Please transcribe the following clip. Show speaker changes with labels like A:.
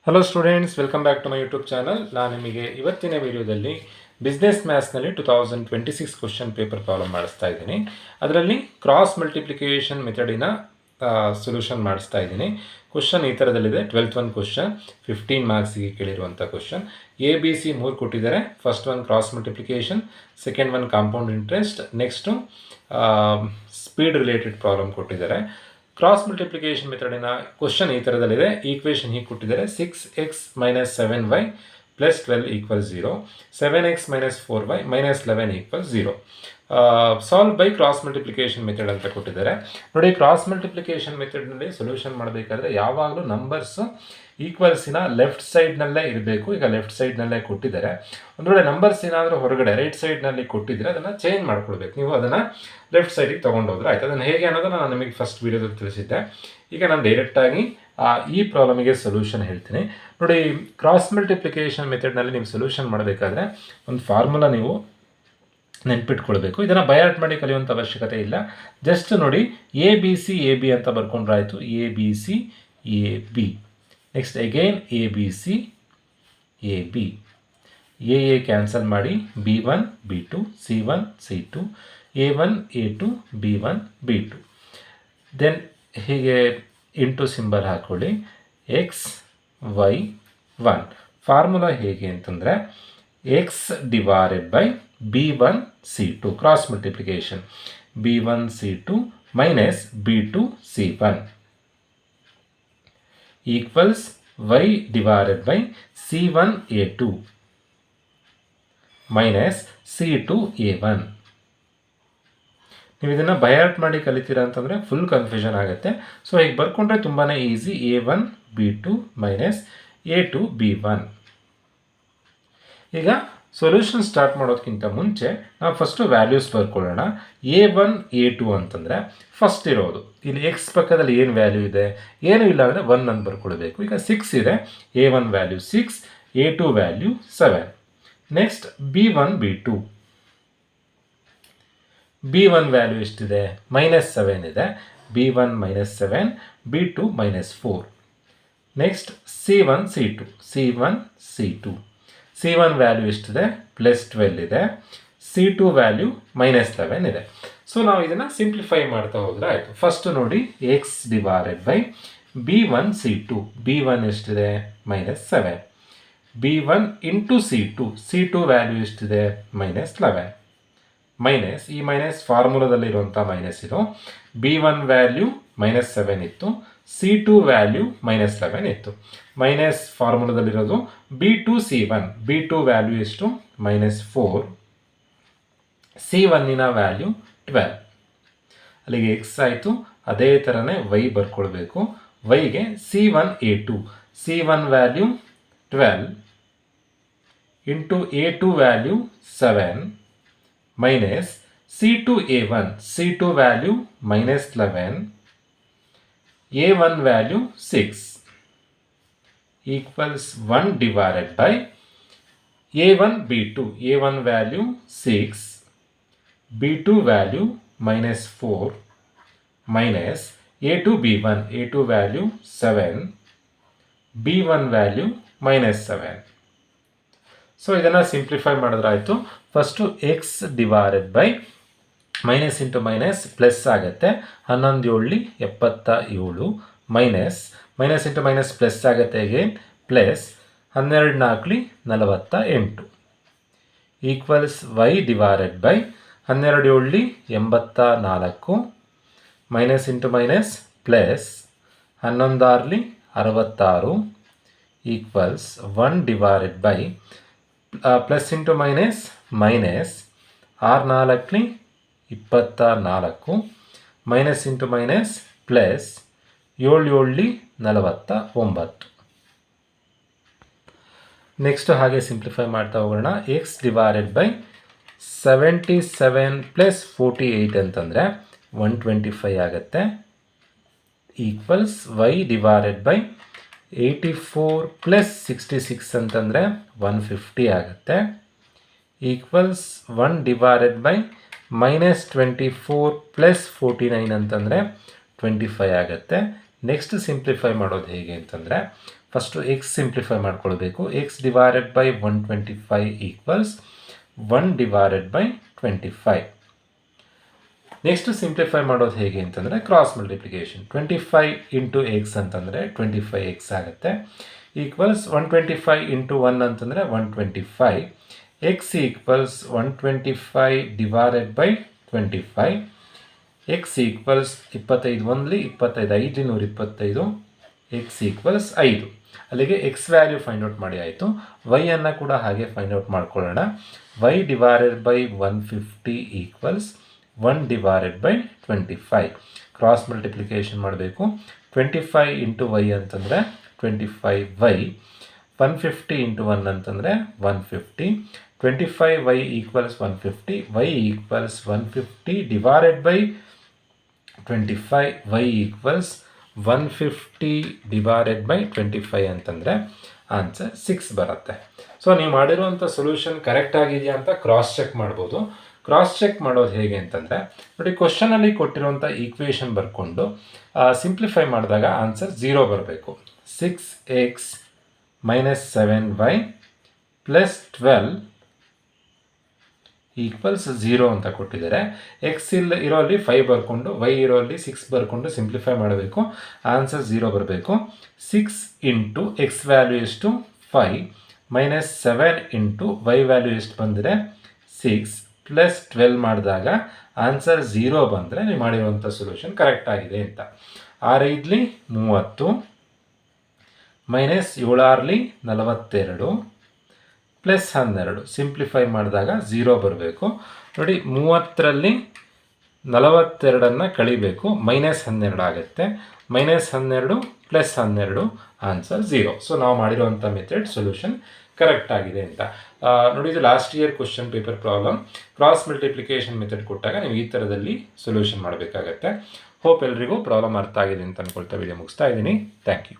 A: Hello students, welcome back to my YouTube channel. ನಾನು ನಿಮಗೆ ಇವತ್ತಿನ ವಿಡಿಯೋದಲ್ಲಿ ಬಿಸ್ನೆಸ್ ಮ್ಯಾಥ್ಸ್ನಲ್ಲಿ 2026 ಕ್ವಶನ್ ಪೇಪರ್ ಪ್ರಾಬ್ಲಮ್ ಮಾಡಿಸ್ತಾ ಇದ್ದೀನಿ. ಅದರಲ್ಲಿ ಕ್ರಾಸ್ ಮಲ್ಟಿಪ್ಲಿಕೇಶನ್ ಮೆಥಡಿನ ಸೊಲ್ಯೂಷನ್ ಮಾಡಿಸ್ತಾ ಇದ್ದೀನಿ. ಕ್ವಶನ್ ಈ ಥರದಲ್ಲಿದೆ. 12th ಒನ್ ಕ್ವಶನ್ 15 ಮಾರ್ಕ್ಸಿಗೆ ಕೇಳಿರುವಂಥ ಕ್ವಶನ್. ABC 3 ಕೊಟ್ಟಿದ್ದಾರೆ. First one cross multiplication, second one compound interest, next speed related problem ಕೊಟ್ಟಿದ್ದಾರೆ. ಕ್ರಾಸ್ ಮಲ್ಟಿಪ್ಲಿಕೇಶನ್ ಮೆಥಡಿನ ಕ್ವಶನ್ ಈ ಥರದಲ್ಲಿದೆ. ಈಕ್ವೇಷನ್ ಹೀಗೆ ಕೊಟ್ಟಿದ್ದಾರೆ: 6x - 7y + 12 = 0, 7x - 4y - 11 = 0. Solve by cross multiplication method ಅಂತ ಕೊಟ್ಟಿದ್ದಾರೆ. ನೋಡಿ, ಕ್ರಾಸ್ ಮಲ್ಟಿಪ್ಲಿಕೇಶನ್ ಮೆಥಡ್ನಲ್ಲಿ ಸೊಲ್ಯೂಷನ್ ಮಾಡಬೇಕಾದ್ರೆ ಯಾವಾಗಲೂ ನಂಬರ್ಸ್ ಈಕ್ವಲ್ಸಿನ ಲೆಫ್ಟ್ ಸೈಡ್ನಲ್ಲೇ ಇರಬೇಕು. ಈಗ ಲೆಫ್ಟ್ ಸೈಡ್ನಲ್ಲೇ ಕೊಟ್ಟಿದ್ದಾರೆ. ಒಂದು ವೇಳೆ ನಂಬರ್ಸ್ ಏನಾದರೂ ಹೊರಗಡೆ ರೈಟ್ ಸೈಡ್ನಲ್ಲಿ ಕೊಟ್ಟಿದ್ರೆ ಅದನ್ನು ಚೇಂಜ್ ಮಾಡ್ಕೊಳ್ಬೇಕು. ನೀವು ಅದನ್ನು ಲೆಫ್ಟ್ ಸೈಡಿಗೆ ತೊಗೊಂಡೋದ್ರೆ ಆಯ್ತು. ಅದನ್ನು ಹೇಗೆ ಅನ್ನೋದನ್ನು ನಾನು ನಿಮಗೆ ಫಸ್ಟ್ ವೀಡಿಯೋದಲ್ಲಿ ತಿಳಿಸಿದ್ದೆ. ಈಗ ನಾನು ಡೈರೆಕ್ಟಾಗಿ ಈ ಪ್ರಾಬ್ಲಮಿಗೆ ಸೊಲ್ಯೂಷನ್ ಹೇಳ್ತೀನಿ. ನೋಡಿ, ಕ್ರಾಸ್ ಮಲ್ಟಿಪ್ಲಿಕೇಶನ್ ಮೆಥಡ್ನಲ್ಲಿ ನೀವು ಸೊಲ್ಯೂಷನ್ ಮಾಡಬೇಕಾದ್ರೆ ಒಂದು ಫಾರ್ಮುಲಾ ನೀವು ನೆನ್ಪಿಟ್ಕೊಳ್ಬೇಕು. ಇದನ್ನು ಬಯಾಟ್ ಮಾಡಿ ಕಲಿಯುವಂಥ ಅವಶ್ಯಕತೆ ಇಲ್ಲ. ಜಸ್ಟ್ ನೋಡಿ, ABC AB ಅಂತ ಬರ್ಕೊಂಡ್ರೆ ಆಯಿತು. ABC AB. Next again ABC AB. A cancel ಮಾಡಿ, B1 B2 C1 C2 A1 A2 B1 B2. Then ಹೀಗೆ ಇಂಟು ಸಿಂಬಲ್ ಹಾಕ್ಕೊಳ್ಳಿ. X Y 1. ಫಾರ್ಮುಲಾ ಹೇಗೆ ಅಂತಂದರೆ X / B1 C2 cross multiplication. B1 C2 minus B2 C1 equals Y / C1 A2 minus C2 A1. ನೀವು ಇದನ್ನು ಬಯಾಟ್ ಮಾಡಿ ಕಲಿತೀರಾ ಅಂತಂದರೆ full confusion ಆಗುತ್ತೆ. So ಈಗ ಬರ್ಕೊಂಡ್ರೆ ತುಂಬಾ easy. A1 B2 minus A2 B1. ಈಗ ಸೊಲ್ಯೂಷನ್ ಸ್ಟಾರ್ಟ್ ಮಾಡೋದಕ್ಕಿಂತ ಮುಂಚೆ ನಾವು ಫಸ್ಟು ವ್ಯಾಲ್ಯೂಸ್ ಬರ್ಕೊಳ್ಳೋಣ. A1 A2 ಅಂತಂದರೆ ಫಸ್ಟ್ ಇರೋದು ಇಲ್ಲಿ ಎಕ್ಸ್ ಪಕ್ಕದಲ್ಲಿ ಏನು ವ್ಯಾಲ್ಯೂ ಇದೆ? ಏನೂ ಇಲ್ಲ ಅಂದರೆ 1 ಅಂತ ಬರ್ಕೊಳ್ಬೇಕು. ಈಗ 6 ಇದೆ. A1 value 6, A2 value 7. Next B1 B2. B1 value ಎಷ್ಟಿದೆ? -7 ಇದೆ. B1 -7, B2 -4. Next C1 C2. C1 C2. C1 value ಎಷ್ಟಿದೆ? +12 ಇದೆ. C2 ವ್ಯಾಲ್ಯೂ -11 ಇದೆ. ಸೊ ನಾವು ಇದನ್ನು ಸಿಂಪ್ಲಿಫೈ ಮಾಡ್ತಾ ಹೋದರೆ ಆಯಿತು. ಫಸ್ಟ್ ನೋಡಿ, X / B1 C2. B1 ಎಷ್ಟಿದೆ? -7. B1 into C2. C2 value ಎಷ್ಟಿದೆ? -11. ಮೈನಸ್, ಈ ಮೈನಸ್ ಫಾರ್ಮುಲಾದಲ್ಲಿರುವಂಥ ಮೈನಸ್ ಇದು. B1 ವ್ಯಾಲ್ಯೂ -7 ಇತ್ತು. C2 ವ್ಯಾಲ್ಯೂ -11 ಇತ್ತು. Minus ಫಾರ್ಮುಲಾದಲ್ಲಿರೋದು B2 C1. B2 value ಎಷ್ಟು? -4. C1ನ ವ್ಯಾಲ್ಯೂ 12. ಅಲ್ಲಿಗೆ ಎಕ್ಸ್ ಆಯಿತು. ಅದೇ ಥರನೇ ವೈ ಬರ್ಕೊಳ್ಬೇಕು. ವೈಗೆ C1 A2. C1 value 12 into A2 value 7 minus C2 A1. C2 value -11, A1 value 6 equals 1 / A1 B2. A1 value 6, B2 value -4 minus A2 B1. A2 value 7, B1 value -7. So ಇದನ್ನು simplify ಮಾಡಿದ್ರಾಯಿತು. First x / minus into minus plus ಆಗುತ್ತೆ. 11 7 77 minus into minus plus ಆಗುತ್ತೆ. Again plus 12 4 48 equals Y / 12 7 84 minus into minus plus 11 6 66 equals 1 plus into minus minus 6 24 minus into minus plus 7 49. Next ಹಾಗೆ simplify ಮಾಡ್ತಾ ಹೋಗೋಣ. X / 77 + 48 ಅಂತಂದರೆ 125 ಆಗುತ್ತೆ. Equals Y / 84 + 66 ಅಂತಂದರೆ 150 ಆಗುತ್ತೆ. Equals 1 / -24 + 49 ಅಂತಂದರೆ 25 ಆಗುತ್ತೆ. ನೆಕ್ಸ್ಟ್ ಸಿಂಪ್ಲಿಫೈ ಮಾಡೋದು ಹೇಗೆ ಅಂತಂದರೆ ಫಸ್ಟು ಎಕ್ಸ್ ಸಿಂಪ್ಲಿಫೈ ಮಾಡ್ಕೊಳ್ಬೇಕು. X divided by 125 equals 1 divided by 25. Next simplify ಮಾಡೋದು ಹೇಗೆ ಅಂತಂದರೆ ಕ್ರಾಸ್ ಮಲ್ಟಿಪ್ಲಿಕೇಶನ್. 25 ಇಂಟು ಎಕ್ಸ್ ಅಂತಂದರೆ 25x ಆಗುತ್ತೆ, ಈಕ್ವಲ್ಸ್ 125 ಇಂಟು 1 ಅಂತಂದರೆ 125. X equals 125 divided by 25. X equals 25 1 25 525, X equals 5. ಅಲ್ಲಿಗೆ ಎಕ್ಸ್ ವ್ಯಾಲ್ಯೂ ಫೈಂಡ್ ಔಟ್ ಮಾಡಿ ಆಯಿತು. ವೈ ಅನ್ನು ಕೂಡ ಹಾಗೆ ಫೈಂಡ್ ಔಟ್ ಮಾಡ್ಕೊಳ್ಳೋಣ. Y divided by 150 equals 1 divided by 25. Cross multiplication ಮಾಡಬೇಕು. 25 ಇಂಟು ವೈ ಅಂತಂದರೆ 25y, 150 ಇಂಟು 1 ಅಂತಂದರೆ 150. 25y equals 150, y equals 150 divided by 25, y equals 150 divided by 25 ಅಂತಂದರೆ ಆನ್ಸರ್ 6 ಬರುತ್ತೆ. ಸೊ ನೀವು ಮಾಡಿರುವಂಥ ಸೊಲ್ಯೂಷನ್ ಕರೆಕ್ಟ್ ಆಗಿದೆಯಾ ಅಂತ ಕ್ರಾಸ್ ಚೆಕ್ ಮಾಡ್ಬೋದು. ಕ್ರಾಸ್ ಚೆಕ್ ಮಾಡೋದು ಹೇಗೆ ಅಂತಂದರೆ ನೋಡಿ, ಕ್ವಶನಲ್ಲಿ ಕೊಟ್ಟಿರುವಂಥ ಈಕ್ವೇಷನ್ ಬರ್ಕೊಂಡು ಸಿಂಪ್ಲಿಫೈ ಮಾಡಿದಾಗ ಆನ್ಸರ್ 0 ಬರಬೇಕು. 6x minus 7y plus 12 equals 0 ಅಂತ ಕೊಟ್ಟಿದ್ದಾರೆ. ಎಕ್ಸ್ ಇರೋಲ್ಲಿ 5 ಬರ್ಕೊಂಡು, ವೈ ಇರೋಲ್ಲಿ 6 ಬರ್ಕೊಂಡು ಸಿಂಪ್ಲಿಫೈ ಮಾಡಬೇಕು. ಆನ್ಸರ್ 0 ಬರಬೇಕು. 6 ಇಂಟು ಎಕ್ಸ್ ವ್ಯಾಲ್ಯೂ ಎಷ್ಟು 5 ಮೈನಸ್ 7 ಇಂಟು ವೈ ವ್ಯಾಲ್ಯೂ ಎಷ್ಟು ಬಂದರೆ 6 ಪ್ಲಸ್ 12 ಮಾಡಿದಾಗ ಆನ್ಸರ್ 0 ಬಂದರೆ ನೀವು ಮಾಡಿರುವಂಥ ಸೊಲ್ಯೂಷನ್ ಕರೆಕ್ಟ್ ಆಗಿದೆ ಅಂತ. 6 30 ಮೈನಸ್ 7 42 ಪ್ಲಸ್ 12 ಸಿಂಪ್ಲಿಫೈ ಮಾಡಿದಾಗ 0 ಬರಬೇಕು. ನೋಡಿ, 30ರಲ್ಲಿ 42 ಕಳಿಬೇಕು, ಮೈನಸ್ 12 ಆಗುತ್ತೆ. Minus 12 plus 12 answer 0. ಸೊ ನಾವು ಮಾಡಿರುವಂಥ ಮೆಥಡ್ ಸೊಲ್ಯೂಷನ್ ಕರೆಕ್ಟ್ ಆಗಿದೆ ಅಂತ. ನೋಡಿ, ಇದು last year question paper problem. Cross multiplication method ಕೊಟ್ಟಾಗ ನೀವು ಈ ಥರದಲ್ಲಿ ಸೊಲ್ಯೂಷನ್ ಮಾಡಬೇಕಾಗತ್ತೆ. ಹೋಪ್ ಎಲ್ರಿಗೂ ಪ್ರಾಬ್ಲಮ್ ಅರ್ಥ ಆಗಿದೆ ಅಂತ ಅಂದ್ಕೊಳ್ತಾ ವಿಡಿಯೋ ಮುಗಿಸ್ತಾ ಇದ್ದೀನಿ. Thank you.